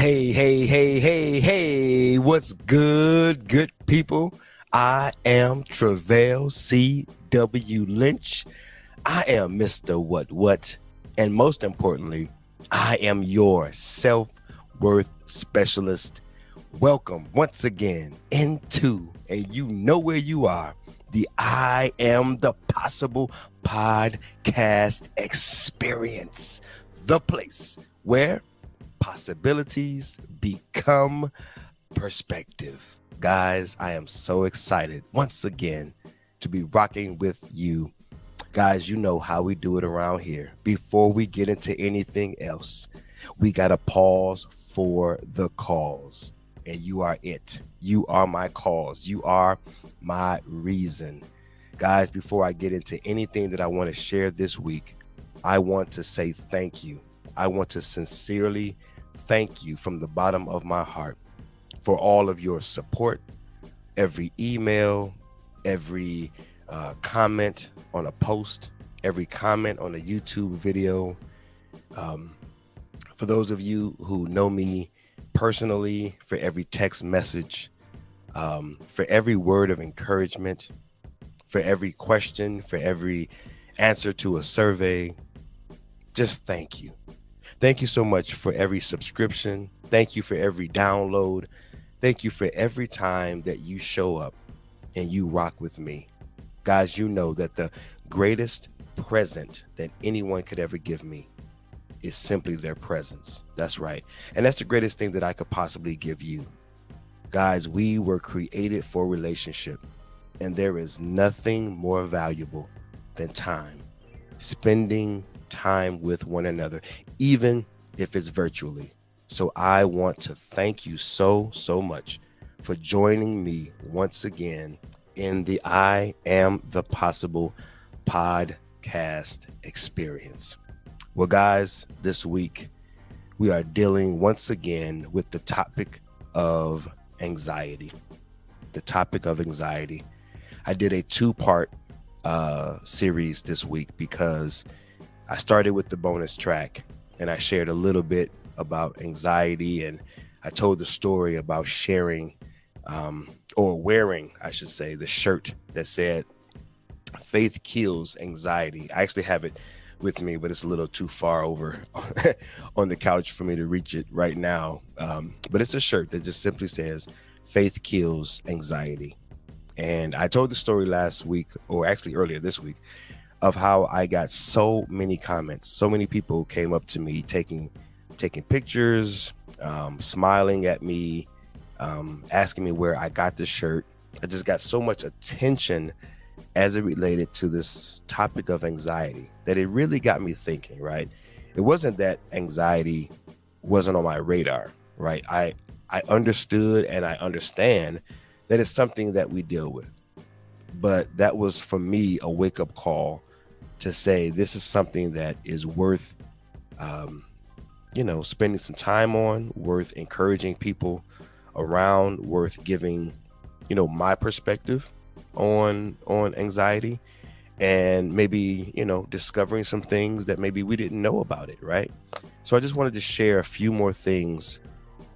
Hey, what's good people? I am Travell C.W. Lynch. I am Mr. What, and most importantly, I am your self-worth specialist. Welcome once again into, and you know where you are, the I Am the Possible podcast experience, the place where possibilities become perspective. Guys, I am so excited once again to be rocking with you. Guys, you know how we do it around here. Before we get into anything else, we got to pause for the cause. And you are it. You are my cause. You are my reason. Guys, before I get into anything that I want to share this week, I want to say thank you. I want to sincerely thank you from the bottom of my heart for all of your support, every email, every comment on a post, every comment on a YouTube video. For those of you who know me personally, for every text message, for every word of encouragement, for every question, for every answer to a survey, just thank you. Thank you so much for every subscription. Thank you for every download. Thank you for every time that you show up and you rock with me. Guys, you know that the greatest present that anyone could ever give me is simply their presence. That's right. And that's the greatest thing that I could possibly give you. Guys, we were created for relationship, and there is nothing more valuable than time. Spending time with one another, even if it's virtually. So I want to thank you so much for joining me once again in the I Am the Possible podcast experience. Well, guys, this week we are dealing once again with the topic of anxiety. The topic of anxiety. I did a two-part series this week because I started with the bonus track and I shared a little bit about anxiety, and I told the story about sharing or wearing, I should say, the shirt that said faith kills anxiety. I actually have it with me, but it's a little too far over on the couch for me to reach it right now. But it's a shirt that just simply says faith kills anxiety. And I told the story last week, or actually earlier this week, of how I got so many comments. So many people came up to me taking pictures, smiling at me, asking me where I got the shirt. I just got so much attention as it related to this topic of anxiety that it really got me thinking, right? It wasn't that anxiety wasn't on my radar, right? I understood and I understand that it's something that we deal with. But that was, for me, a wake-up call to say this is something that is worth spending some time on, worth encouraging people around, worth giving my perspective on anxiety, and maybe discovering some things that maybe we didn't know about it, right? So I just wanted to share a few more things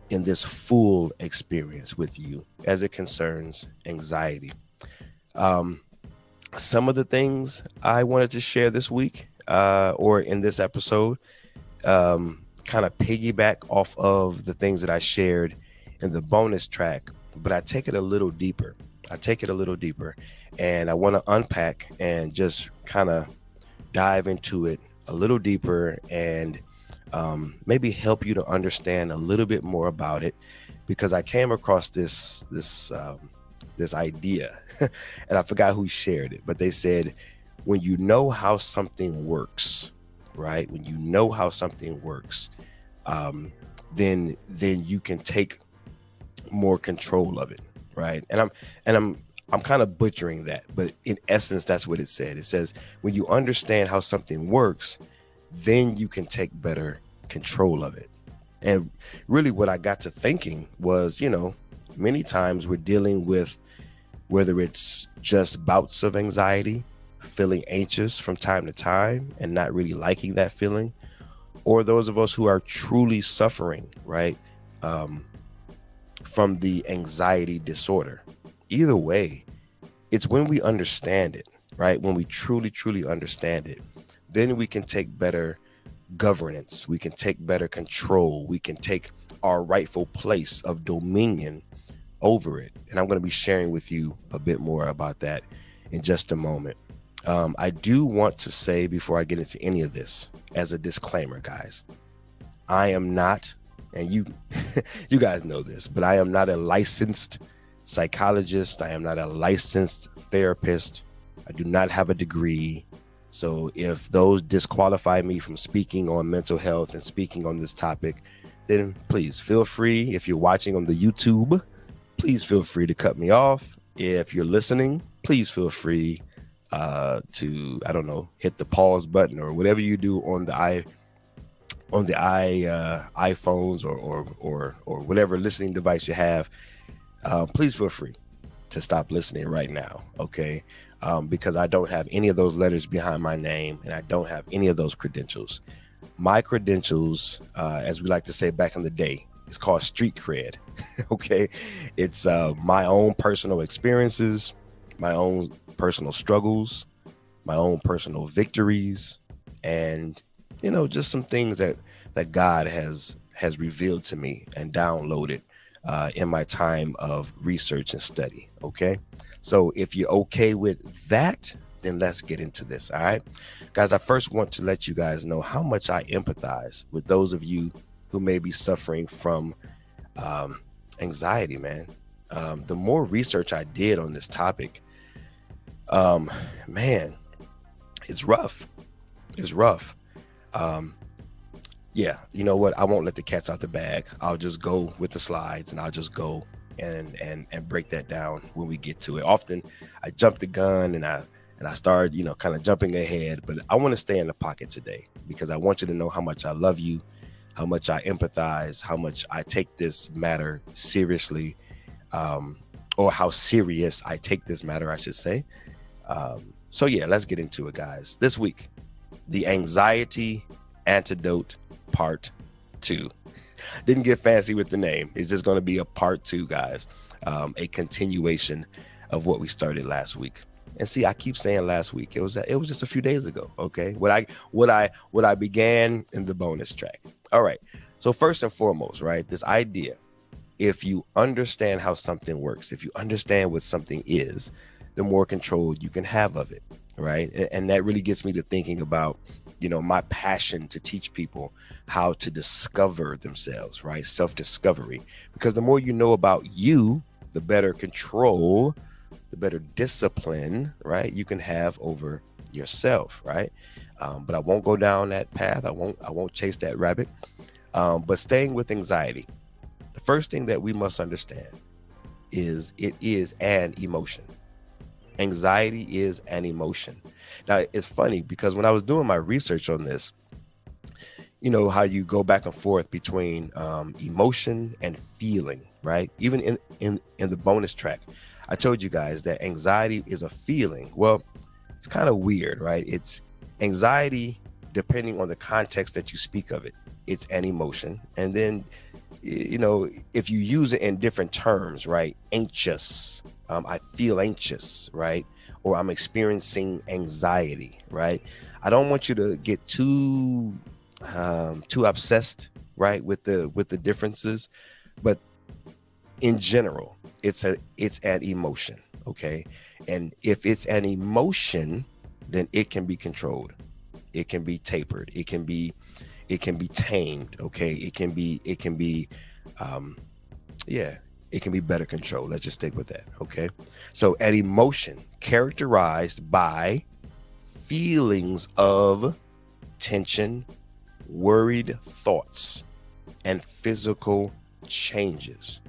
in this full experience with you as it concerns anxiety. Some of the things I wanted to share this week or in this episode kind of piggyback off of the things that I shared in the bonus track, but I take it a little deeper. And I want to unpack and just kind of dive into it a little deeper and maybe help you to understand a little bit more about it, because I came across this idea and I forgot who shared it, but they said, when you know how something works, right? When you know how something works, then you can take more control of it, right? And I'm kind of butchering that, but in essence, that's what it said. It says, when you understand how something works, then you can take better control of it. And really what I got to thinking was, many times we're dealing with, whether it's just bouts of anxiety, feeling anxious from time to time and not really liking that feeling, or those of us who are truly suffering, right? from the anxiety disorder. Either way, it's when we understand it, right? When we truly, truly understand it, then we can take better governance. We can take better control. We can take our rightful place of dominion over it. And I'm going to be sharing with you a bit more about that in just a moment. I do want to say before I get into any of this, as a disclaimer, guys, I am not, and you you guys know this, but I am not a licensed psychologist. I am not a licensed therapist. I do not have a degree. So if those disqualify me from speaking on mental health and speaking on this topic, then please feel free. If you're watching on the YouTube, please feel free to cut me off. If you're listening, please feel free to, I don't know, hit the pause button or whatever you do on the iPhones or whatever listening device you have. Please feel free to stop listening right now, okay? Because I don't have any of those letters behind my name and I don't have any of those credentials. My credentials, as we like to say back in the day, it's called street cred, okay? It's my own personal experiences, my own personal struggles, my own personal victories, and, you know, just some things that God has revealed to me and downloaded in my time of research and study, okay? So if you're okay with that, then let's get into this, all right? Guys, I first want to let you guys know how much I empathize with those of you who may be suffering from anxiety, man. The more research I did on this topic, man, it's rough. It's rough. Yeah, you know what? I won't let the cats out the bag. I'll just go with the slides and I'll just go and break that down when we get to it. Often I jump the gun and I start, you know, kind of jumping ahead, but I want to stay in the pocket today because I want you to know how much I love you, how much I empathize, how much I take this matter seriously, or how serious I take this matter, I should say. So yeah, let's get into it, guys. This week, the Anxiety Antidote Part 2. Didn't get fancy with the name. It's just going to be a part 2, guys. A continuation of what we started last week. And see, I keep saying last week. It was just a few days ago. Okay, what I began in the bonus track. All right. So first and foremost, right, this idea, if you understand how something works, if you understand what something is, the more control you can have of it, right? And that really gets me to thinking about, you know, my passion to teach people how to discover themselves, right? Self-discovery. Because the more you know about you, the better control, the better discipline, right, you can have over yourself, right? But I won't go down that path. I won't chase that rabbit. But staying with anxiety, the first thing that we must understand is it is an emotion. Anxiety is an emotion. Now, it's funny because when I was doing my research on this, you know how you go back and forth between emotion and feeling, right? Even in the bonus track, I told you guys that anxiety is a feeling. Well, it's kind of weird, right? It's anxiety, depending on the context that you speak of it, it's an emotion. And then, you know, if you use it in different terms, right? Anxious, I feel anxious, right? Or I'm experiencing anxiety, right? I don't want you to get too obsessed, right, with the differences, but in general, it's an emotion, okay? And if it's an emotion, then it can be controlled, it can be tapered, it can be tamed, okay? It can be it can be better controlled. Let's just stick with that, okay? So an emotion characterized by feelings of tension, worried thoughts, and physical changes.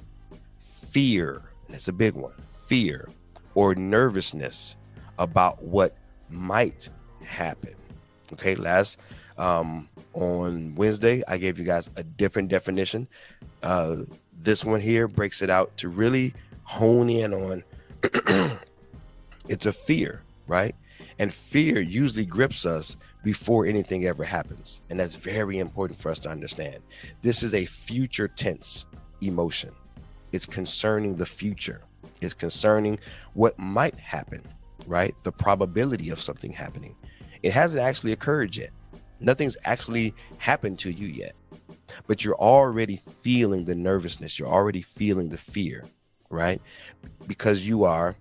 Fear, and it's a big one, fear or nervousness about what might happen. Okay, on Wednesday, I gave you guys a different definition. This one here breaks it out to really hone in on it's a fear, right? And fear usually grips us before anything ever happens. And that's very important for us to understand. This is a future tense. emotion. It's concerning the future. It's concerning what might happen, right? The probability of something happening. It hasn't actually occurred yet. Nothing's actually happened to you yet, but you're already feeling the nervousness. You're already feeling the fear, right? Because you are,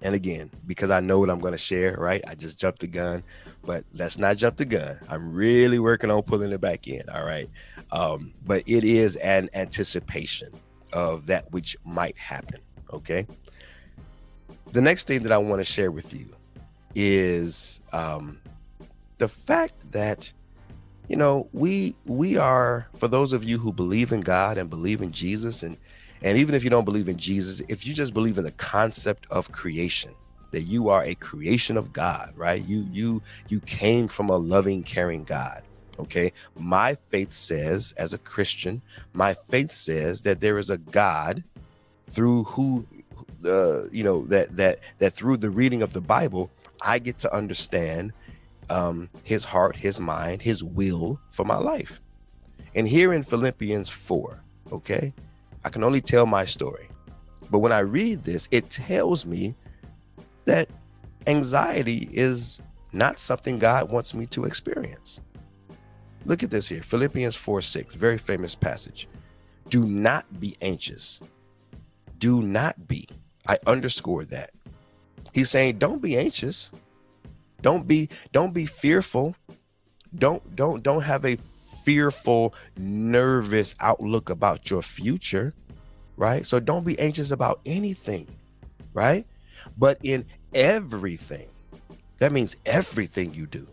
and again, because I know what I'm going to share, right? I just jumped the gun, but let's not jump the gun. I'm really working on pulling it back in. All right. But it is an anticipation of that which might happen. Okay. The next thing that I want to share with you is the fact that, you know, we are, for those of you who believe in God and believe in Jesus, and even if you don't believe in Jesus, if you just believe in the concept of creation, that you are a creation of God, right? You came from a loving, caring God. Okay. My faith says, as a Christian, my faith says that there is a God through who, that through the reading of the Bible, I get to understand his heart, his mind, his will for my life. And here in Philippians 4, okay, I can only tell my story. But when I read this, it tells me that anxiety is not something God wants me to experience. Look at this here, Philippians 4:6, very famous passage. Do not be anxious. Do not be. I underscore that. He's saying, don't be anxious. Don't be fearful. Don't have a fearful, nervous outlook about your future, right? So don't be anxious about anything, right? But in everything, that means everything you do.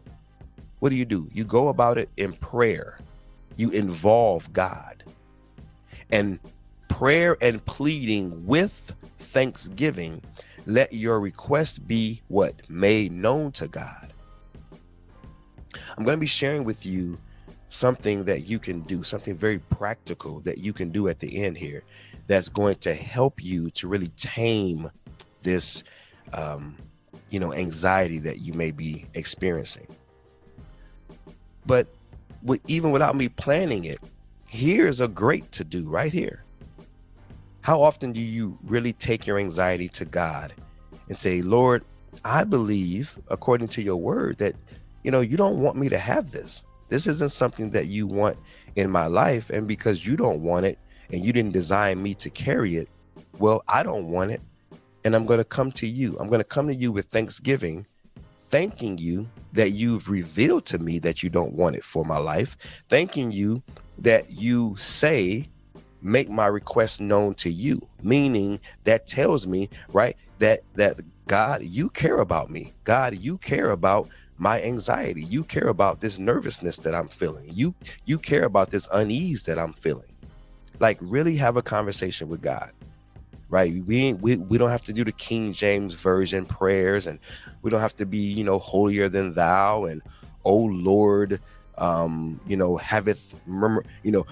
What do? You go about it in prayer. You involve God. And prayer and pleading with thanksgiving, let your request be what? Made known to God. I'm going to be sharing with you something that you can do, something very practical that you can do at the end here, that's going to help you to really tame this, anxiety that you may be experiencing. But even without me planning it, here's a great to do right here. How often do you really take your anxiety to God and say, Lord, I believe, according to your word, that, you don't want me to have this. This isn't something that you want in my life. And because you don't want it and you didn't design me to carry it, well, I don't want it. And I'm going to come to you. I'm going to come to you with thanksgiving, thanking you that you've revealed to me that you don't want it for my life. Thanking you that you say, make my request known to you, meaning that tells me, right, that God, you care about me. God, you care about my anxiety. You care about this nervousness that I'm feeling. You care about this unease that I'm feeling. Like, really have a conversation with God, right? We don't have to do the King James Version prayers, and we don't have to be, holier than thou and, oh Lord, haveth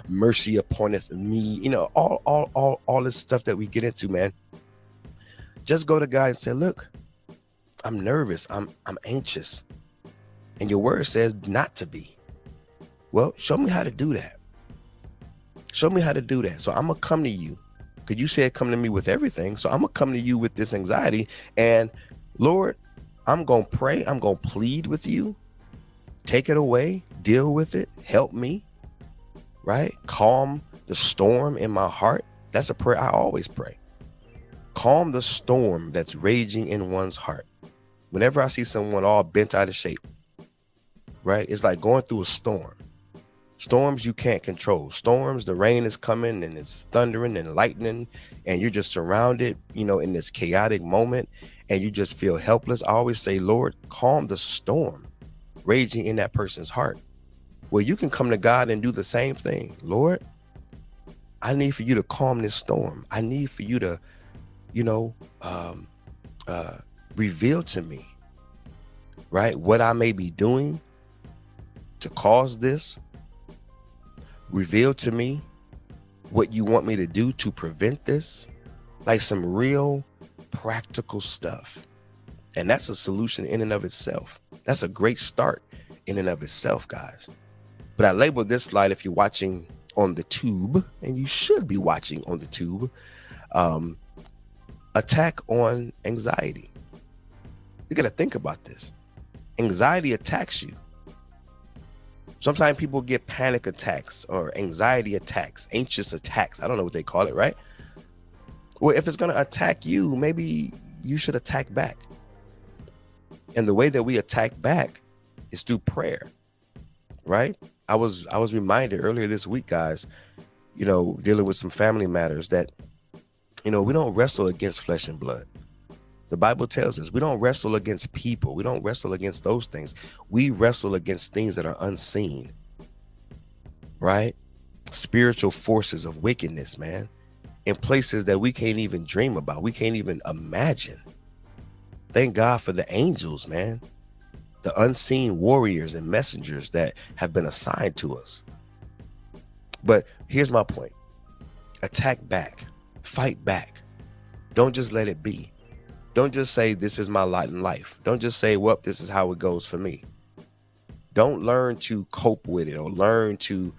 mercy upon me, all this stuff that we get into, man. Just go to God and say, look, I'm nervous. I'm anxious. And your word says not to be. Well, show me how to do that. Show me how to do that. So I'm going to come to you, because you said come to me with everything. So I'm going to come to you with this anxiety. And Lord, I'm going to pray. I'm going to plead with you. Take it away. Deal with it. Help me. Right? Calm the storm in my heart. That's a prayer I always pray. Calm the storm that's raging in one's heart. Whenever I see someone all bent out of shape, right? It's like going through a storm. Storms you can't control. Storms, the rain is coming and it's thundering and lightning, and you're just surrounded, in this chaotic moment, and you just feel helpless. I always say, Lord, calm the storm raging in that person's heart. Well, you can come to God and do the same thing. Lord, I need for you to calm this storm. I need for you to, reveal to me, right, what I may be doing to cause this. Reveal to me what you want me to do to prevent this. Like some real practical stuff. And that's a solution in and of itself. That's a great start in and of itself, guys. But I labeled this slide, if you're watching on the tube, and you should be watching on the tube, attack on anxiety. You got to think about this. Anxiety attacks you. Sometimes people get panic attacks or anxiety attacks, anxious attacks. I don't know what they call it, right? Well, if it's going to attack you, maybe you should attack back. And the way that we attack back is through prayer, right? I was reminded earlier this week, guys, dealing with some family matters that, we don't wrestle against flesh and blood. The Bible tells us we don't wrestle against people. We don't wrestle against those things. We wrestle against things that are unseen, right? Spiritual forces of wickedness, man, in places that we can't even dream about. We can't even imagine. Thank God for the angels, man. The unseen warriors and messengers that have been assigned to us. But here's my point. Attack back. Fight back. Don't just let it be. Don't just say, this is my lot in life. Don't just say, well, this is how it goes for me. Don't learn to cope with it or learn to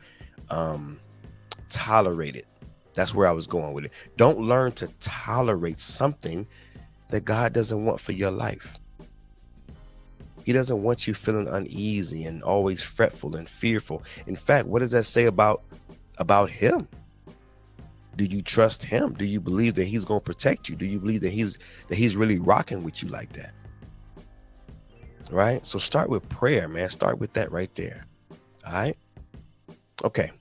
tolerate it. That's where I was going with it. Don't learn to tolerate something that God doesn't want for your life. He doesn't want you feeling uneasy and always fretful and fearful. In fact, what does that say about him? Do you trust him? Do you believe that he's going to protect you? Do you believe that he's really rocking with you like that? Right? So start with prayer, man. Start with that right there. All right? Okay.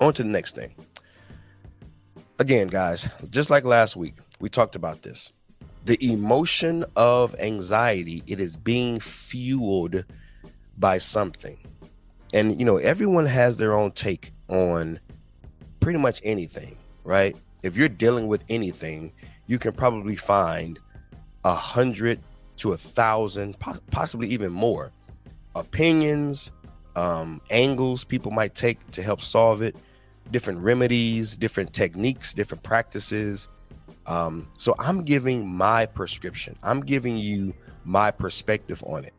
On to the next thing. Again, guys, just like last week, we talked about this. The emotion of anxiety, it is being fueled by something. And, everyone has their own take on pretty much anything, right? If you're dealing with anything, you can probably find 100 to 1,000, possibly even more opinions, angles people might take to help solve it, different remedies, different techniques, different practices. So I'm giving my prescription. I'm giving you my perspective on it.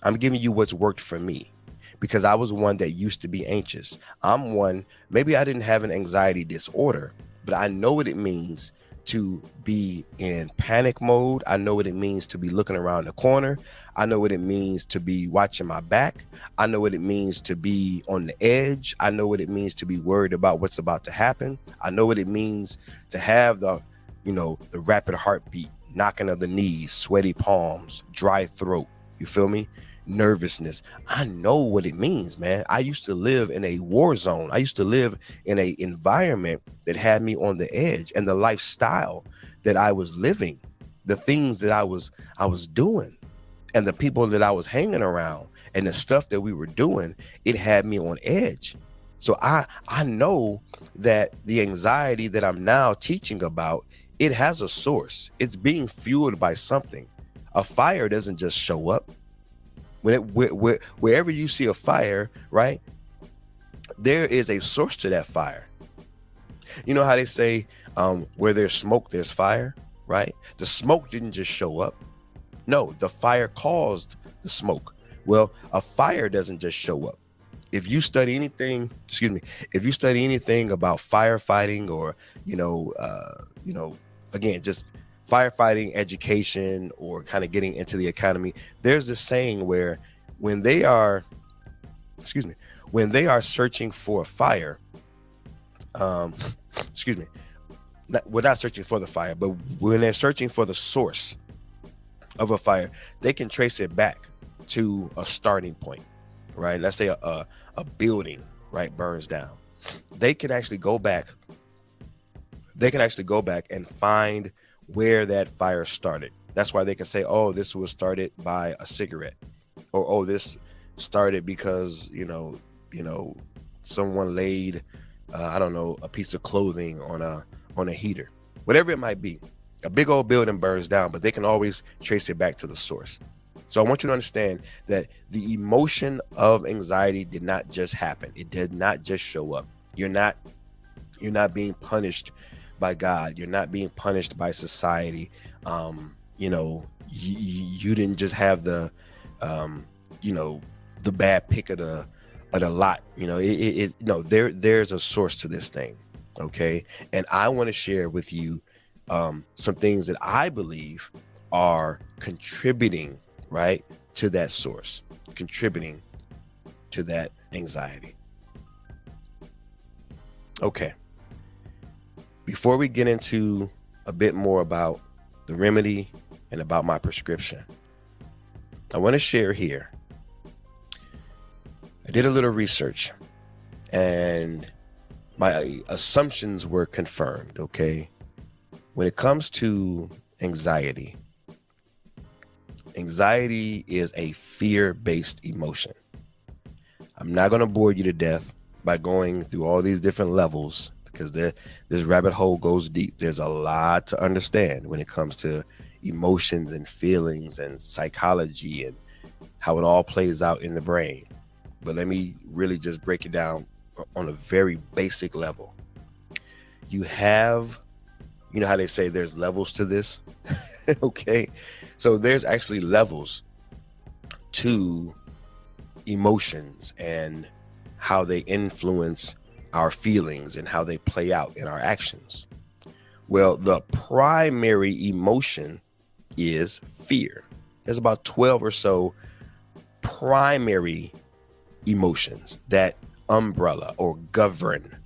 I'm giving you what's worked for me, because I was one that used to be anxious. I'm one, maybe I didn't have an anxiety disorder, but I know what it means to be in panic mode. I know what it means to be looking around the corner. I know what it means to be watching my back. I know what it means to be on the edge. I know what it means to be worried about what's about to happen. I know what it means to have the rapid heartbeat, knocking of the knees, sweaty palms, dry throat. You feel me? Nervousness. I know what it means, man. I used to live in a war zone. I used to live in a environment that had me on the edge, and the lifestyle that I was living, the things that I was doing, and the people that I was hanging around, and the stuff that we were doing, it had me on edge. So I know that the anxiety that I'm now teaching about, it has a source. It's being fueled by something. A fire doesn't just show up. Wherever you see a fire, right, there is a source to that fire. You know how they say, where there's smoke, there's fire, right? The smoke didn't just show up. No, the fire caused the smoke. Well, a fire doesn't just show up. If you study anything about firefighting or, again, just firefighting education or kind of getting into the academy, there's this saying where when they are searching for a fire, we're not searching for the fire, but when they're searching for the source of a fire, they can trace it back to a starting point, right? Let's say a building, right, burns down. They can actually go back and find where that fire started. That's why they can say, oh, this was started by a cigarette, or oh, this started because someone laid a piece of clothing on a heater, whatever it might be. A big old building burns down, but they can always trace it back to the source. So I want you to understand that the emotion of anxiety did not just happen. It did not just show up. You're not being punished by God. You're not being punished by society. You didn't just have the bad pick of but a lot, it is, there's a source to this thing. Okay. And I want to share with you some things that I believe are contributing, right, to that source, contributing to that anxiety. Okay. Before we get into a bit more about the remedy and about my prescription, I want to share here. I did a little research and my assumptions were confirmed. Okay. When it comes to anxiety is a fear-based emotion. I'm not going to bore you to death by going through all these different levels, because this rabbit hole goes deep. There's a lot to understand when it comes to emotions and feelings and psychology and how it all plays out in the brain. But let me really just break it down on a very basic level. You have, how they say there's levels to this? Okay. So there's actually levels to emotions and how they influence our feelings and how they play out in our actions. Well, the primary emotion is fear. There's about 12 or so primary emotions that umbrella or govern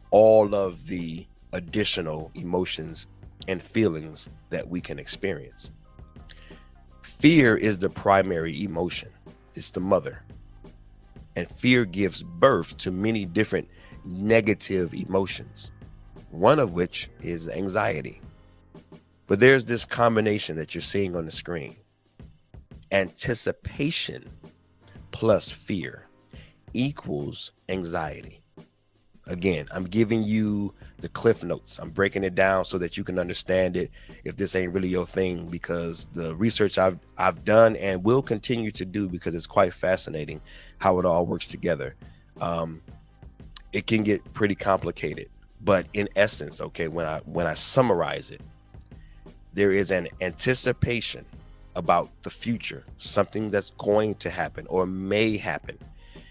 all of the additional emotions and feelings that we can experience. Fear is the primary emotion. It's the mother. And fear gives birth to many different negative emotions, one of which is anxiety. But there's this combination that you're seeing on the screen. Anticipation plus fear equals anxiety. Again, I'm giving you the cliff notes. I'm breaking it down so that you can understand it if this ain't really your thing, because the research I've done and will continue to do, because it's quite fascinating how it all works together. It can get pretty complicated, but in essence, okay, when I summarize it, there is an anticipation about the future, something that's going to happen or may happen.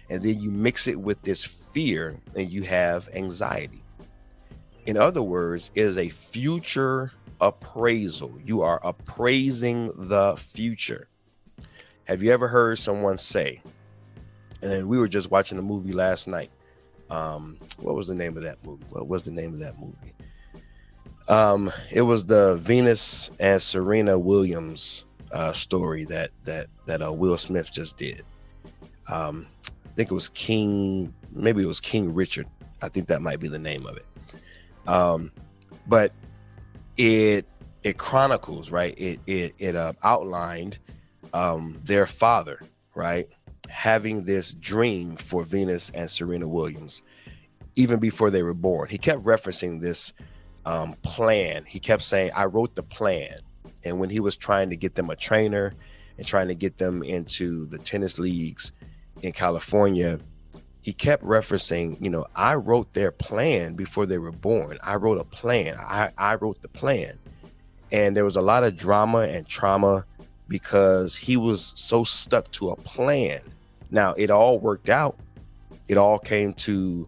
And then you mix it with this fear and you have anxiety. In other words, it is a future appraisal. You are appraising the future. Have you ever heard someone say, and then we were just watching a movie last night. What was the name of that movie? It was the Venus and Serena Williams story that Will Smith just did. I think it was King Richard. I think that might be the name of it. But it chronicles, right? It outlined their father, right, having this dream for Venus and Serena Williams even before they were born. He kept referencing this plan. He kept saying, I wrote the plan. And when he was trying to get them a trainer and trying to get them into the tennis leagues in California, he kept referencing, I wrote their plan before they were born. I wrote a plan. I wrote the plan. And there was a lot of drama and trauma because he was so stuck to a plan. Now, it all worked out. It all came to,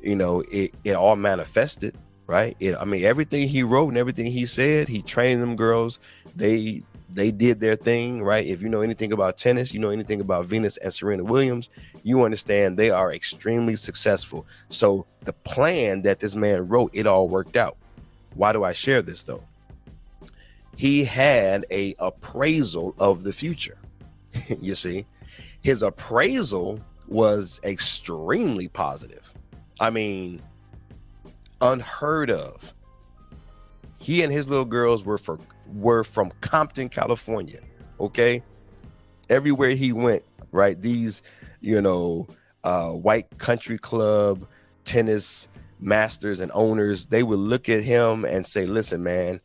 it all manifested, right? Everything he wrote and everything he said, he trained them girls. They did their thing, right? If you know anything about tennis, you know anything about Venus and Serena Williams, you understand they are extremely successful. So the plan that this man wrote, it all worked out. Why do I share this though? He had a appraisal of the future. You see, his appraisal was extremely positive. Unheard of. He and his little girls were from Compton, California. Okay. Everywhere he went, right? These, white country club tennis masters and owners, they would look at him and say, listen, man,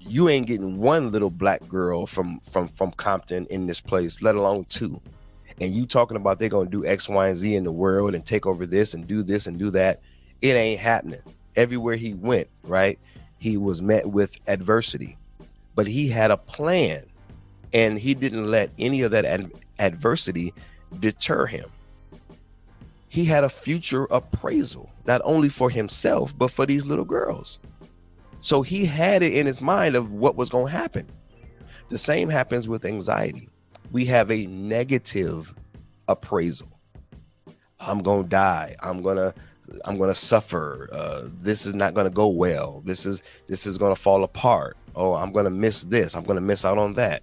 you ain't getting one little black girl from Compton in this place, let alone two. And you talking about they're going to do X, Y, and Z in the world and take over this and do that. It ain't happening. Everywhere he went, right, he was met with adversity. But he had a plan, and he didn't let any of that adversity deter him. he had a future appraisal, not only for himself, but for these little girls. So he had it in his mind of what was going to happen. The same happens with anxiety. We have a negative appraisal. I'm going to die. I'm going to suffer. This is not going to go well. This is going to fall apart. Oh, I'm going to miss this. I'm going to miss out on that.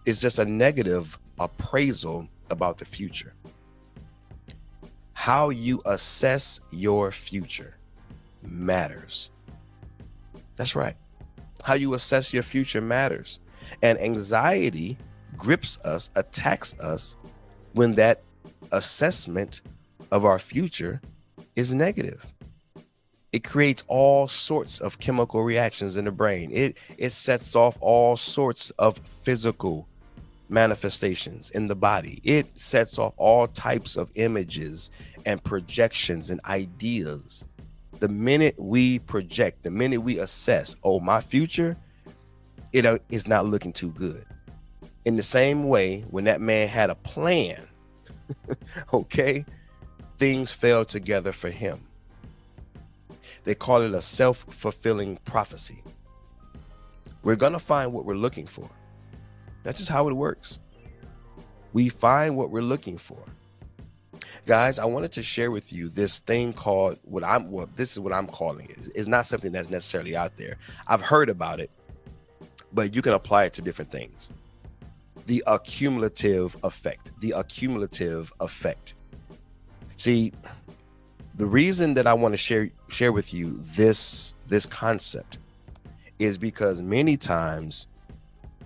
It's just a negative appraisal about the future. How you assess your future matters. That's right. How you assess your future matters. And anxiety grips us, attacks us when that assessment of our future is negative. It creates all sorts of chemical reactions in the brain. It sets off all sorts of physical manifestations in the body. It sets off all types of images and projections and ideas. The minute we project, the minute we assess, oh, my future, it is not looking too good. In the same way, when that man had a plan, okay, things fell together for him. They call it a self-fulfilling prophecy. We're going to find what we're looking for. That's just how it works. We find what we're looking for. Guys, I wanted to share with you this thing called this is what I'm calling it. It's not something that's necessarily out there. I've heard about it, but you can apply it to different things. The accumulative effect. The accumulative effect. See, the reason that I want to share with you this concept is because many times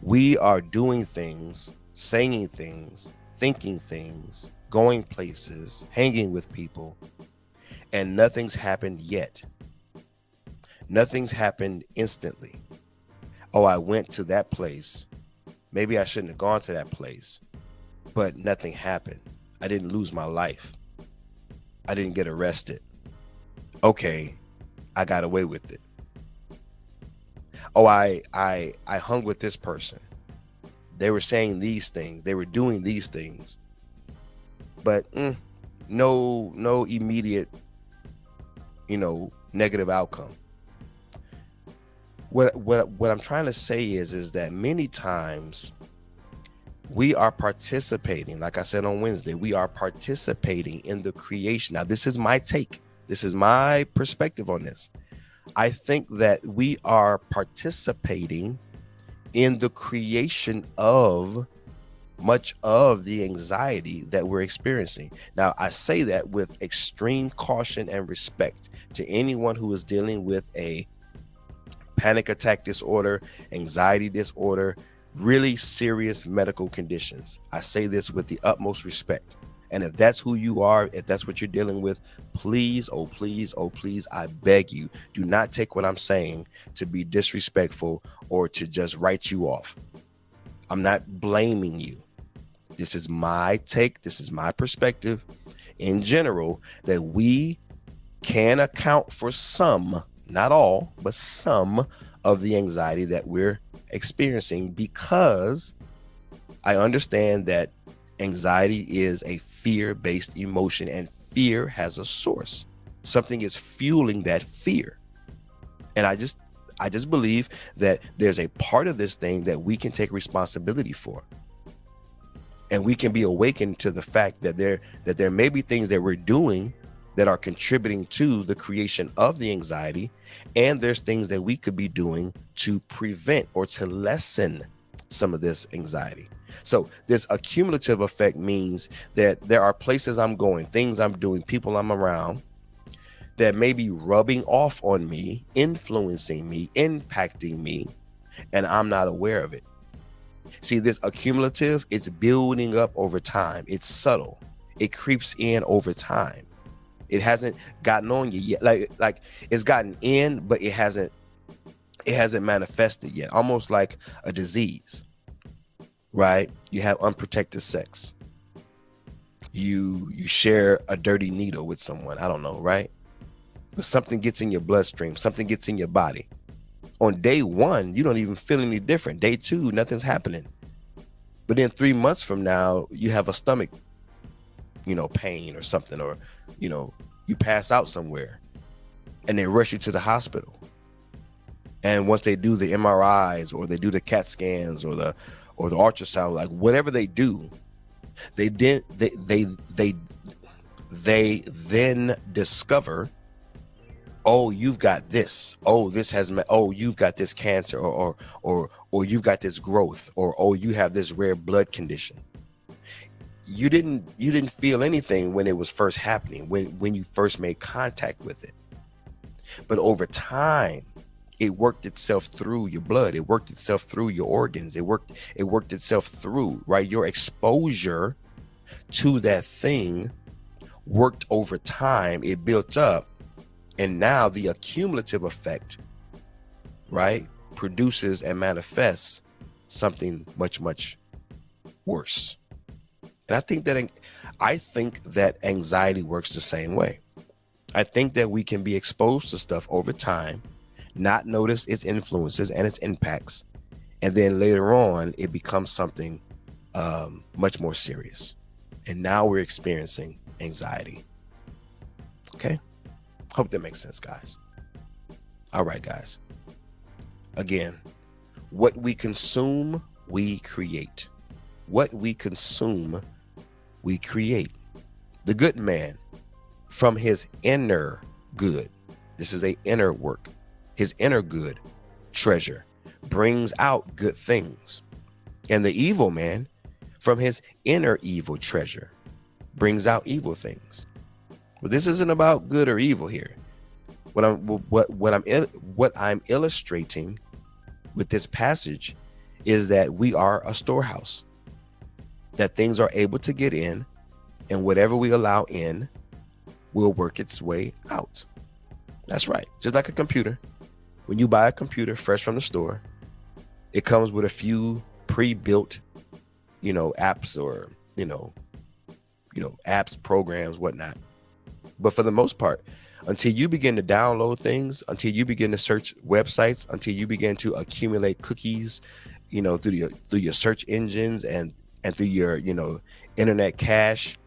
we are doing things, saying things, thinking things, going places, hanging with people, and nothing's happened yet. Nothing's happened instantly. Oh, I went to that place. Maybe I shouldn't have gone to that place, but nothing happened. I didn't lose my life. I didn't get arrested. Okay, I got away with it. Oh, I hung with this person. They were saying these things. They were doing these things. But no immediate, negative outcome. What I'm trying to say is that many times we are participating, like I said on Wednesday, we are participating in the creation. Now, this is my take. This is my perspective on this. I think that we are participating in the creation of much of the anxiety that we're experiencing. Now, I say that with extreme caution and respect to anyone who is dealing with a panic attack disorder, anxiety disorder, really serious medical conditions. I say this with the utmost respect. And if that's who you are, if that's what you're dealing with, please, oh please, I beg you, do not take what I'm saying to be disrespectful or to just write you off. I'm not blaming you. This is my take. This is my perspective in general, that we can account for some, not all, but some of the anxiety that we're experiencing, because I understand that anxiety is a fear-based emotion, and fear has a source. Something is fueling that fear. And I just believe that there's a part of this thing that we can take responsibility for. And we can be awakened to the fact that there may be things that we're doing that are contributing to the creation of the anxiety. And there's things that we could be doing to prevent or to lessen some of this anxiety. So this accumulative effect means that there are places I'm going, things I'm doing, people I'm around that may be rubbing off on me, influencing me, impacting me, and I'm not aware of it. See, this accumulative, it's building up over time. It's subtle. It creeps in over time. It hasn't gotten on you yet. Like it's gotten in, but it hasn't manifested yet. Almost like a disease, right? You have unprotected sex. You share a dirty needle with someone. I don't know, right? But something gets in your bloodstream. Something gets in your body. On day one, you don't even feel any different. Day two, nothing's happening. But then 3 months from now, you have a stomach pain or something, or, you pass out somewhere and they rush you to the hospital. And once they do the MRIs or they do the CAT scans or the ultrasound, like whatever they do, they then discover, oh, you've got this. Oh, you've got this cancer, or you've got this growth, or oh, you have this rare blood condition. You didn't feel anything when it was first happening, when you first made contact with it. But over time, it worked itself through your blood. It worked itself through your organs. It worked itself through, right? Your exposure to that thing worked over time. It built up. And now the accumulative effect, right, produces and manifests something much, much worse. And I think that anxiety works the same way. I think that we can be exposed to stuff over time, not notice its influences and its impacts, and then later on it becomes something much more serious. And now we're experiencing anxiety. Okay? Hope that makes sense, guys. All right, guys. Again, what we consume, we create. What we consume, we create. The good man, from his inner good, this is a inner work, his inner good treasure brings out good things. And the evil man, from his inner evil treasure, brings out evil things. But this isn't about good or evil here. What I'm illustrating with this passage is that we are a storehouse, that things are able to get in, and whatever we allow in will work its way out. That's right. Just like a computer. When you buy a computer fresh from the store, it comes with a few pre-built, apps, or, apps, programs, whatnot. But for the most part, until you begin to download things, until you begin to search websites, until you begin to accumulate cookies, through your search engines and through your, internet cache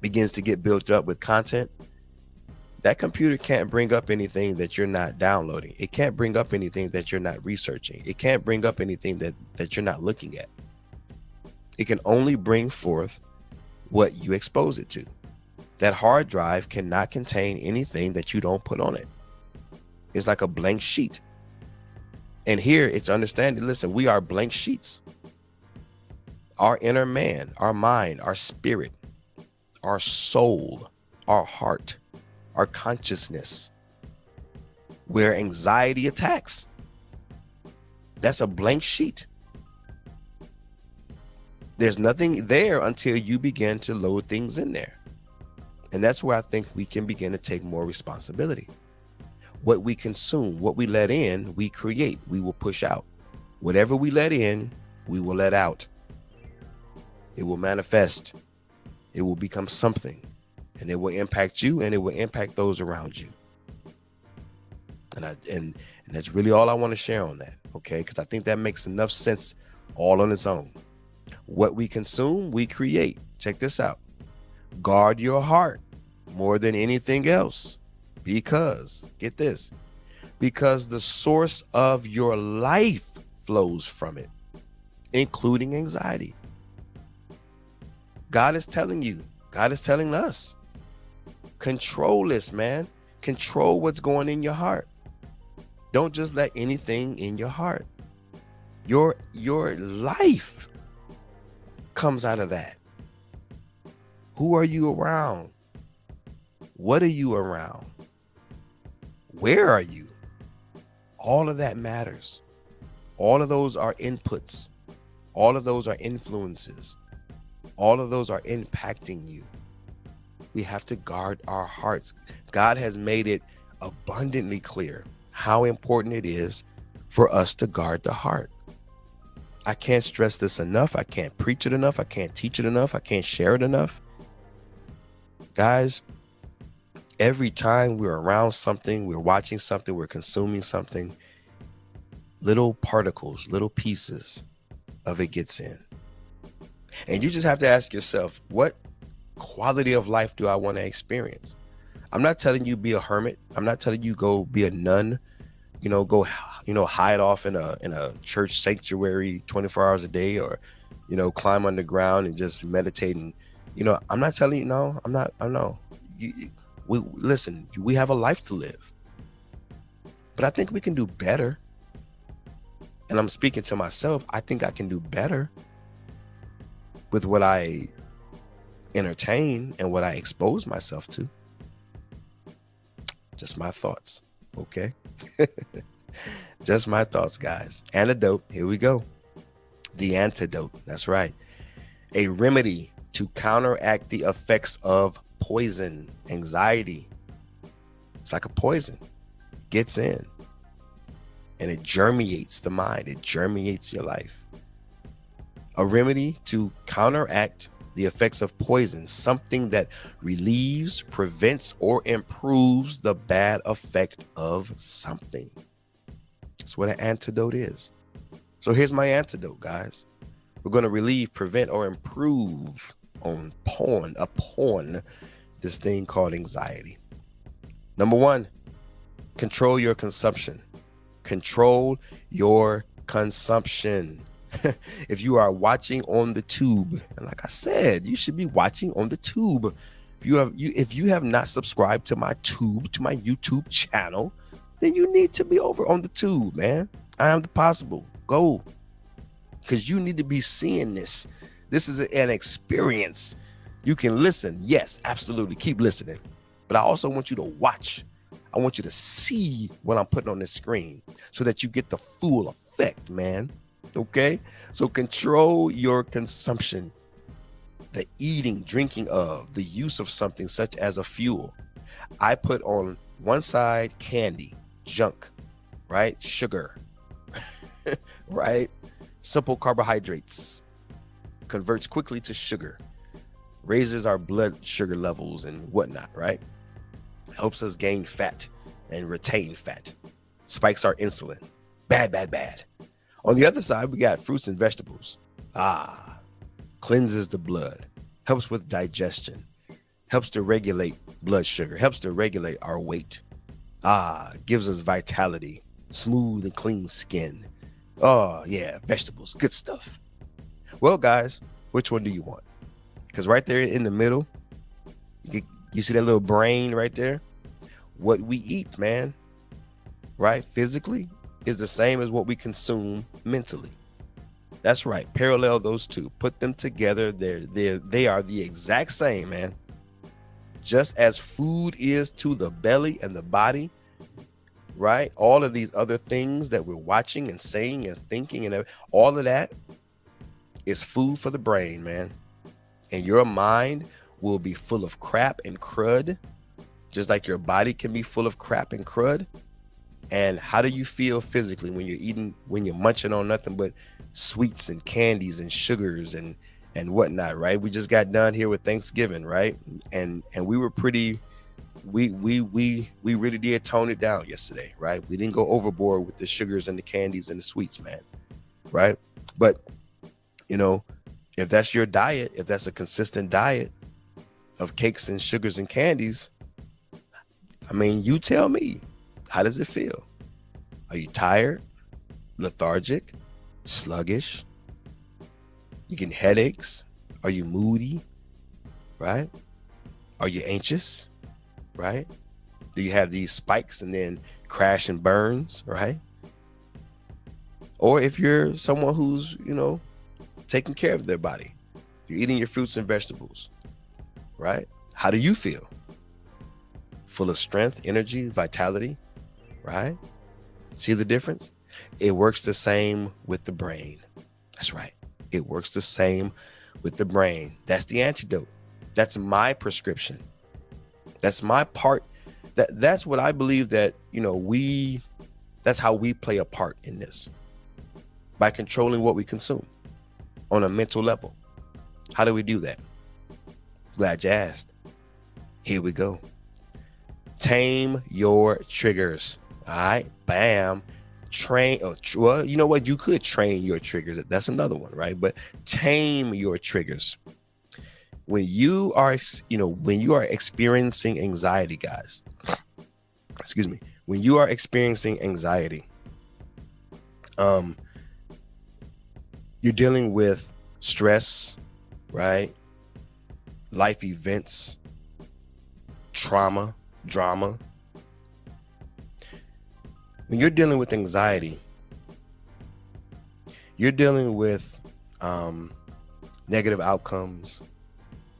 begins to get built up with content, that computer can't bring up anything that you're not downloading. It can't bring up anything that you're not researching. It can't bring up anything that you're not looking at. It can only bring forth what you expose it to. That hard drive cannot contain anything that you don't put on it. It's like a blank sheet. And here it's understanding, listen, we are blank sheets. Our inner man, our mind, our spirit, our soul, our heart, our consciousness, where anxiety attacks. That's a blank sheet. There's nothing there until you begin to load things in there. And that's where I think we can begin to take more responsibility. What we consume, what we let in, we create, we will push out. Whatever we let in, we will let out. It will manifest. It will become something, and it will impact you, and it will impact those around you. And that's really all I want to share on that, okay? Because I think that makes enough sense all on its own. What we consume, we create. Check this out. Guard your heart more than anything else, because, get this, because the source of your life flows from it, including anxiety. God is telling you, God is telling us, control this, man. Control what's going in your heart. Don't just let anything in your heart. Your life comes out of that. Who are you around? What are you around? Where are you? All of that matters. All of those are inputs. All of those are influences. All of those are impacting you. We have to guard our hearts. God has made it abundantly clear how important it is for us to guard the heart. I can't stress this enough. I can't preach it enough. I can't teach it enough. I can't share it enough. Guys, every time we're around something, we're watching something, we're consuming something, little particles, little pieces of it gets in. And you just have to ask yourself, what quality of life do I want to experience? I'm not telling you be a hermit. I'm not telling you go be a nun, go, hide off in a church sanctuary 24 hours a day, or, climb underground and just meditate. And, I'm not telling you, no, I'm not, I know. Listen, we have a life to live, but I think we can do better. And I'm speaking to myself. I think I can do better with what I entertain and what I expose myself to. Just my thoughts. Okay. Just my thoughts, guys. Antidote. Here we go. The antidote. That's right. A remedy to counteract the effects of poison, anxiety. It's like a poison. Gets in and it germinates the mind. It germinates your life. A remedy to counteract the effects of poison, something that relieves, prevents, or improves the bad effect of something. That's what an antidote is. So here's my antidote, guys. We're going to relieve, prevent, or improve upon this thing called anxiety. Number one, control your consumption. Control your consumption. If you are watching on the tube, and like I said, you should be watching on the tube. If you have not subscribed to my YouTube channel, then you need to be over on the tube, man. iAMthepossible. Go. Because you need to be seeing this. This is an experience. You can listen. Yes, absolutely. Keep listening. But I also want you to watch. I want you to see what I'm putting on the screen so that you get the full effect, man. Okay? So control your consumption. The eating, drinking of, the use of something such as a fuel. I put on one side candy, junk, right? Sugar, right? Simple carbohydrates. Converts quickly to sugar. Raises our blood sugar levels and whatnot, right? Helps us gain fat and retain fat. Spikes our insulin. Bad, bad, bad. On the other side, we got fruits and vegetables. Cleanses the blood. Helps with digestion. Helps to regulate blood sugar. Helps to regulate our weight. Gives us vitality. Smooth and clean skin. Oh, yeah, vegetables. Good stuff. Well, guys, which one do you want? Because right there in the middle, you see that little brain right there? What we eat, man, right, physically, is the same as what we consume mentally. That's right. Parallel those two. Put them together. They are the exact same, man. Just as food is to the belly and the body, right? All of these other things that we're watching and saying and thinking and all of that is food for the brain, man. And your mind will be full of crap and crud, just like your body can be full of crap and crud. And how do you feel physically when you're eating, when you're munching on nothing but sweets and candies and sugars and whatnot, right? We just got done here with Thanksgiving, right? And we were pretty, we really did tone it down yesterday, right? We didn't go overboard with the sugars and the candies and the sweets, man, right? But, if that's your diet, if that's a consistent diet of cakes and sugars and candies, I mean, you tell me, how does it feel? Are you tired, lethargic, sluggish? You getting headaches? Are you moody? Right? Are you anxious? Right? Do you have these spikes and then crash and burns? Right? Or if you're someone who's, taking care of their body, you're eating your fruits and vegetables, right? How do you feel? Full of strength, energy, vitality, right? See the difference? It works the same with the brain. That's right. It works the same with the brain. That's the antidote. That's my prescription. That's my part. That's what I believe that, that's how we play a part in this, by controlling what we consume on a mental level. How do we do that? Glad you asked. Here we go. Tame your triggers. All right, bam. Well, you know what? You could train your triggers. That's another one, right? But tame your triggers. when you are, when you are experiencing anxiety, guys, excuse me, when you are experiencing anxiety, you're dealing with stress, right? Life events, trauma, drama. When you're dealing with anxiety, you're dealing with negative outcomes,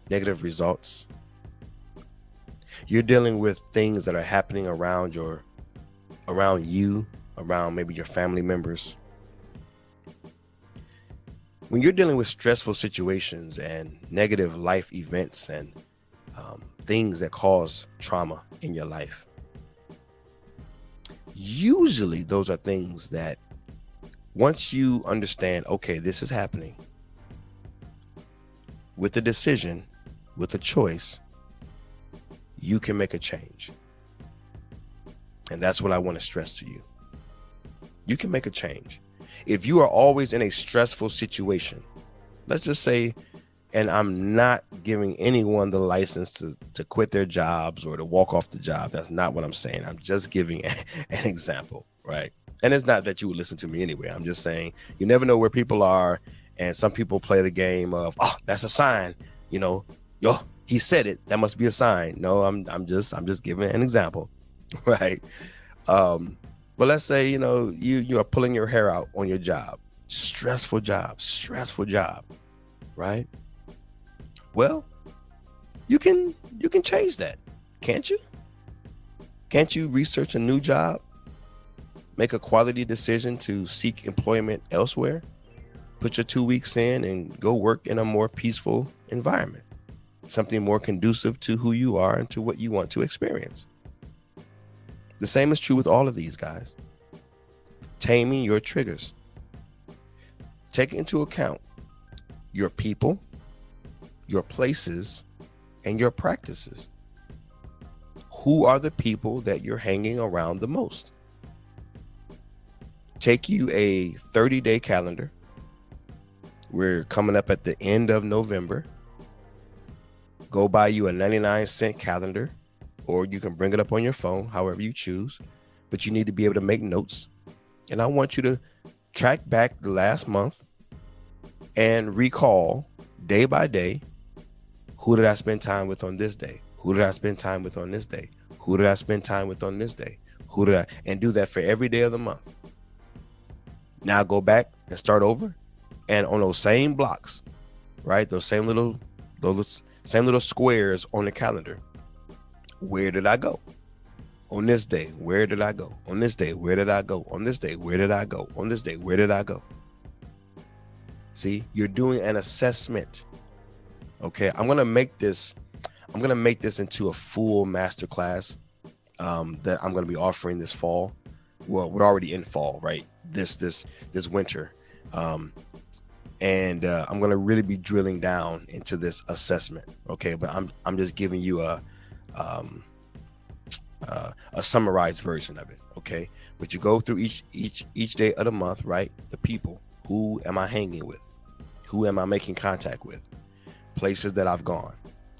negative results. You're dealing with things that are happening around you, around maybe your family members. When you're dealing with stressful situations and negative life events and things that cause trauma in your life, usually those are things that once you understand, okay, this is happening, with a decision, with a choice, you can make a change. And that's what I want to stress to you. You can make a change. If you are always in a stressful situation, let's just say, and I'm not giving anyone the license to quit their jobs or to walk off the job. That's not what I'm saying. I'm just giving an example, right? And it's not that you would listen to me anyway. I'm just saying you never know where people are. And some people play the game of, oh, that's a sign, yo, he said it. That must be a sign. No, I'm just giving an example, right? But let's say, you are pulling your hair out on your job, stressful job, right? Well, you can change that, can't you? Can't you research a new job, make a quality decision to seek employment elsewhere, put your 2 weeks in and go work in a more peaceful environment, something more conducive to who you are and to what you want to experience? The same is true with all of these, guys. Taming your triggers. Take into account your people, your places, and your practices. Who are the people that you're hanging around the most? Take you a 30-day calendar. We're coming up at the end of November. Go buy you a 99-cent calendar, or you can bring it up on your phone, however you choose. But you need to be able to make notes. And I want you to track back the last month and recall day by day, who did I spend time with on this day? Who did I spend time with on this day? Who did I spend time with on this day? And do that for every day of the month. Now go back and start over. And on those same blocks, right? Those same little squares on the calendar. Where did I go? On this day, where did I go? On this day, where did I go? On this day, where did I go? On this day, where did I go? See, you're doing an assessment. Okay, I'm gonna make this into a full masterclass that I'm gonna be offering this fall. Well, we're already in fall, right? This winter. And I'm gonna really be drilling down into this assessment. Okay, but I'm just giving you a summarized version of it. Okay, but you go through each day of the month, right? The people, who am I hanging with? Who am I making contact with? Places that I've gone,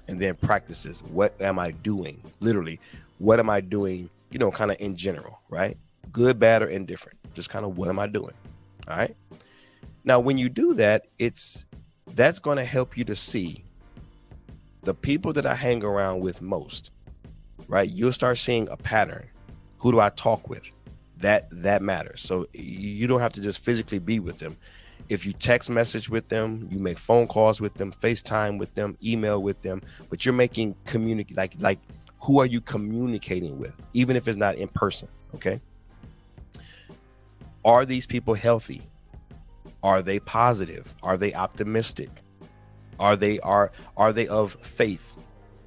and then practices. What am I doing? Literally, what am I doing? Kind of in general, right? Good, bad, or indifferent. Just kind of what am I doing? All right. Now, when you do that, that's going to help you to see the people that I hang around with most, right? You'll start seeing a pattern. Who do I talk with? That matters. So you don't have to just physically be with them. If you text message with them, you make phone calls with them, FaceTime with them, email with them, but you're making like who are you communicating with, even if it's not in person? Okay. Are these people healthy? Are they positive? Are they optimistic? Are they of faith,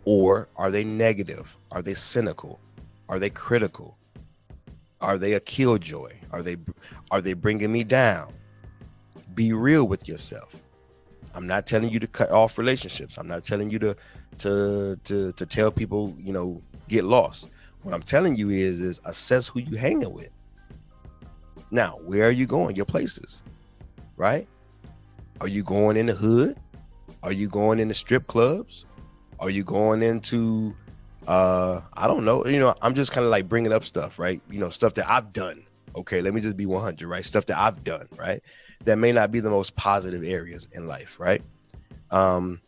or are they negative? Are they cynical? Are they critical? Are they a killjoy? Are they bringing me down? Be real with yourself. I'm not telling you to cut off relationships. I'm not telling you to tell people, get lost. What I'm telling you is assess who you hanging with. Now, where are you going? Your places, right? Are you going in the hood? Are you going into strip clubs? Are you going into I don't know, I'm just kind of like bringing up stuff, right? Stuff that I've done. Okay, let me just be 100, right? Stuff that I've done, right? That may not be the most positive areas in life, right? But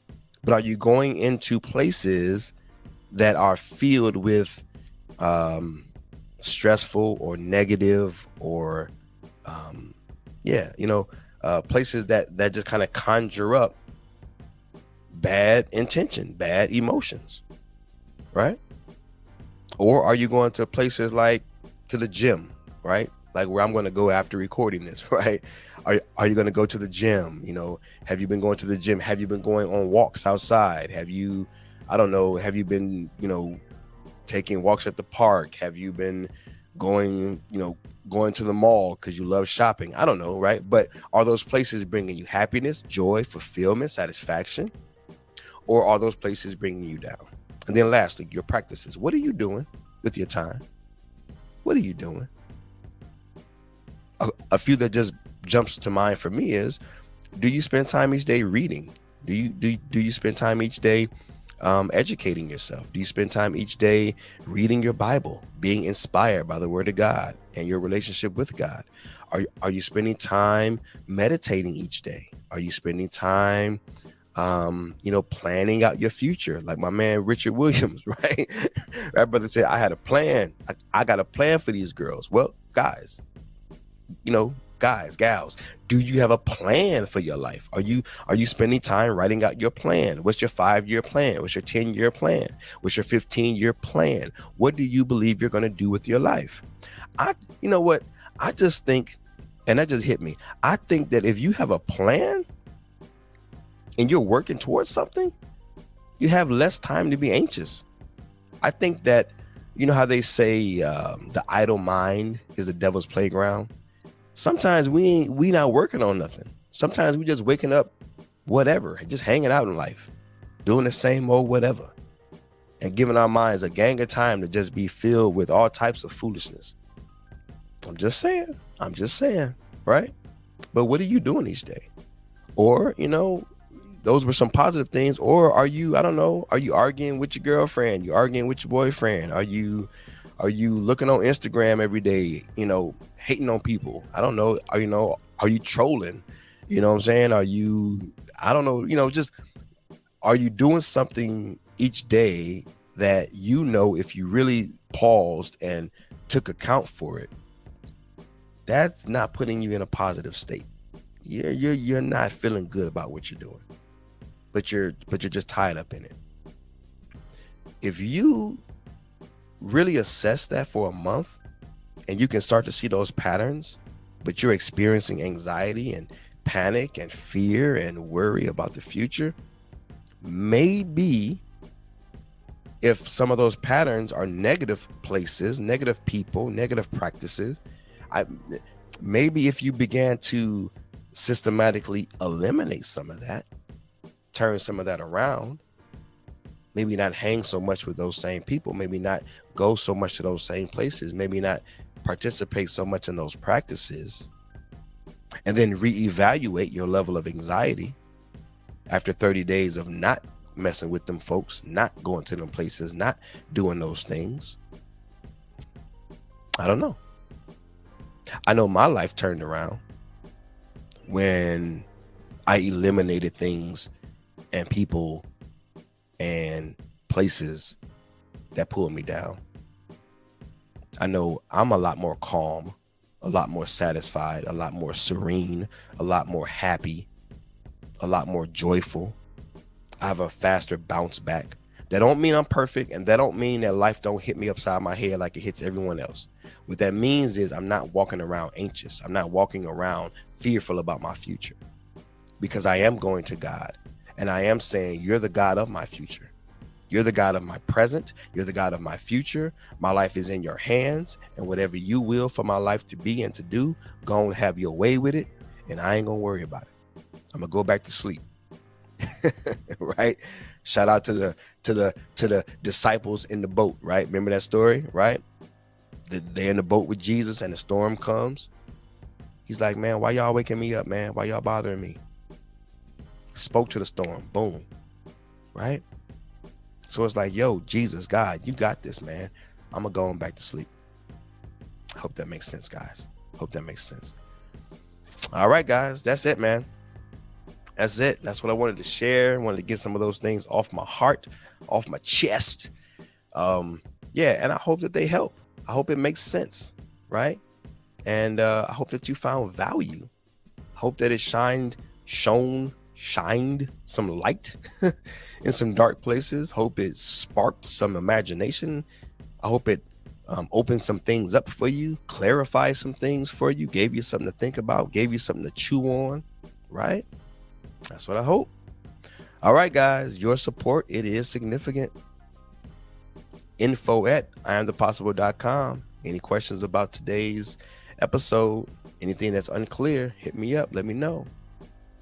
are you going into places that are filled with stressful or negative or places that just kind of conjure up bad intention, bad emotions, right? Or are you going to places like to the gym, right? Like where I'm going to go after recording this, right? Are you going to go to the gym? Have you been going to the gym? Have you been going on walks outside? Have you been, taking walks at the park? Have you been going to the mall because you love shopping? I don't know, right? But are those places bringing you happiness, joy, fulfillment, satisfaction? Or are those places bringing you down? And then lastly, your practices. What are you doing with your time? What are you doing? A few that just jumps to mind for me is, do you spend time each day reading? Do you spend time each day educating yourself? Do you spend time each day reading your Bible, being inspired by the Word of God and your relationship with God? Are you spending time meditating each day? Are you spending time planning out your future, like my man Richard Williams, right? That brother said, I had a plan. I got a plan for these girls. Well, guys, gals, do you have a plan for your life? Are you spending time writing out your plan? What's your 5-year plan? What's your 10-year plan? What's your 15-year plan? What do you believe you're going to do with your life? I just think, and that just hit me, I think that if you have a plan and you're working towards something, you have less time to be anxious. I think that, how they say the idle mind is the devil's playground. Sometimes we not working on nothing. Sometimes we just waking up, whatever, just hanging out in life, doing the same old whatever, and giving our minds a gang of time to just be filled with all types of foolishness. I'm just saying, right? But what are you doing each day? Or, those were some positive things. Or are you arguing with your girlfriend? You arguing with your boyfriend? Are you looking on Instagram every day, hating on people? I don't know. Are you trolling? You know what I'm saying? Are you, I don't know, just, are you doing something each day that, if you really paused and took account for it, that's not putting you in a positive state. You're not feeling good about what you're doing, but you're just tied up in it. If you really assess that for a month and you can start to see those patterns, but you're experiencing anxiety and panic and fear and worry about the future, maybe if some of those patterns are negative places, negative people, negative practices, maybe if you began to systematically eliminate some of that, turn some of that around, maybe not hang so much with those same people, maybe not go so much to those same places, maybe not participate so much in those practices, and then reevaluate your level of anxiety after 30 days of not messing with them folks, not going to them places, not doing those things. I don't know. I know my life turned around when I eliminated things and people and places that pulled me down. I know I'm a lot more calm, a lot more satisfied, a lot more serene, a lot more happy, a lot more joyful. I have a faster bounce back. That don't mean I'm perfect, and that don't mean that life don't hit me upside my head like it hits everyone else. What that means is I'm not walking around anxious. I'm not walking around fearful about my future, because I am going to God, and I am saying, you're the God of my future. You're the God of my present. You're the God of my future. My life is in your hands, and whatever you will for my life to be and to do, go and have your way with it, and I ain't gonna worry about it. I'm gonna go back to sleep. Right? Shout out to the disciples in the boat, right? Remember that story, right? They're in the boat with Jesus and the storm comes. He's like, man, why y'all waking me up, man? Why y'all bothering me? spoke to the storm, boom, right? So it's like, yo, Jesus, God, you got this, man. I'm going to go on back to sleep. Hope that makes sense, guys. Hope that makes sense. All right, guys, that's it, man. That's it. That's what I wanted to share. I wanted to get some of those things off my heart, off my chest. Yeah, and I hope that they help. I hope it makes sense, right? And I hope that you found value. Hope that it shined some light in some dark places. Hope it sparked some imagination. I hope it opened some things up for you, clarified some things for you, gave you something to think about, gave you something to chew on, right? That's what I hope. All right, guys, your support, it is significant. info@iamthepossible.com. Any questions about today's episode, anything that's unclear, hit me up, let me know.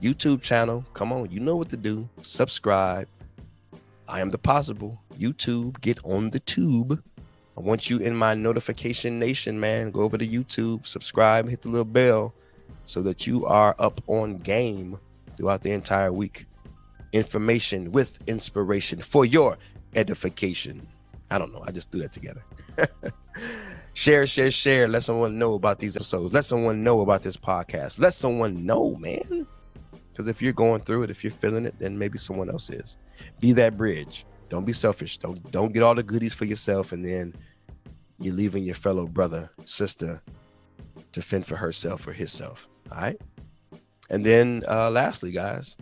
YouTube channel, come on, you know what to do. Subscribe. I Am The Possible. YouTube, get on the tube. I want you in my notification nation, man. Go over to YouTube, subscribe, hit the little bell so that you are up on game throughout the entire week. Information with inspiration for your edification. I don't know. I just threw that together. Share. Let someone know about these episodes. Let someone know about this podcast. Let someone know, man. Because if you're going through it, if you're feeling it, then maybe someone else is. Be that bridge. Don't be selfish. Don't get all the goodies for yourself, and then you're leaving your fellow brother, sister to fend for herself or himself. All right. And then lastly, guys,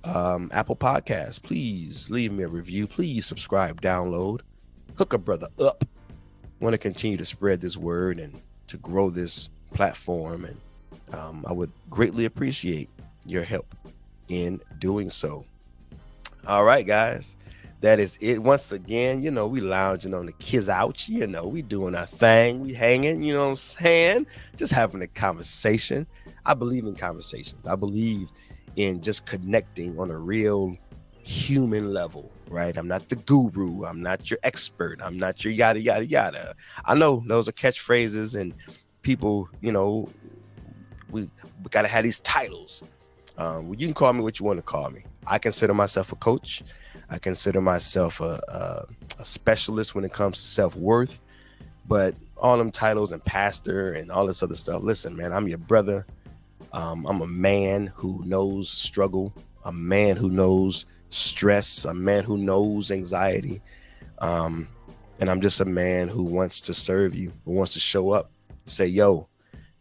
Apple Podcasts, please leave me a review. Please subscribe, download, hook a brother up. Want to continue to spread this word and to grow this platform. And I would greatly appreciate your help in doing so. All right, guys, that is it. Once again, we lounging on the kids out, we doing our thing. We hanging, you know what I'm saying? Just having a conversation. I believe in conversations. I believe in just connecting on a real human level, right? I'm not the guru. I'm not your expert. I'm not your yada, yada, yada. I know those are catchphrases and people, we got to have these titles. You can call me what you want to call me. I consider myself a coach. I consider myself a specialist when it comes to self-worth. But all them titles and pastor and all this other stuff, listen, man, I'm your brother. I'm a man who knows struggle, a man who knows stress, a man who knows anxiety. And I'm just a man who wants to serve you, who wants to show up, say, yo,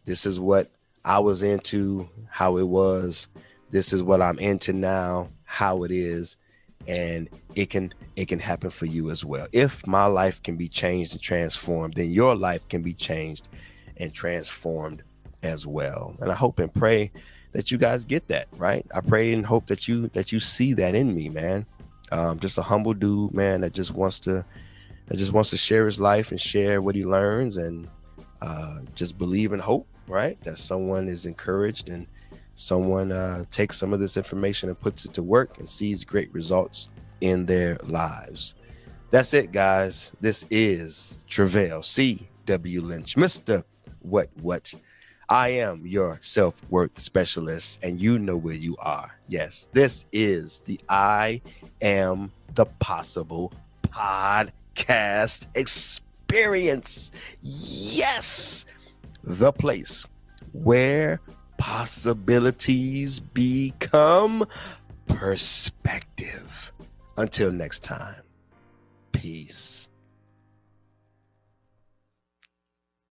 this is what I was into, how it was. This is what I'm into now, how it is. And it can happen for you as well. If my life can be changed and transformed, then your life can be changed and transformed as well. And I hope and pray that you guys get that, right? I pray and hope that you see that in me, man. Just a humble dude, man, that just wants to share his life and share what he learns, and just believe and hope, right? That someone is encouraged and someone takes some of this information and puts it to work and sees great results in their lives. That's it, guys. This is Travail C.W. Lynch, Mr. What? I am your self-worth specialist, and you know where you are. Yes, this is the I Am the Possible podcast experience. Yes, the place where possibilities become perspective. Until next time, peace.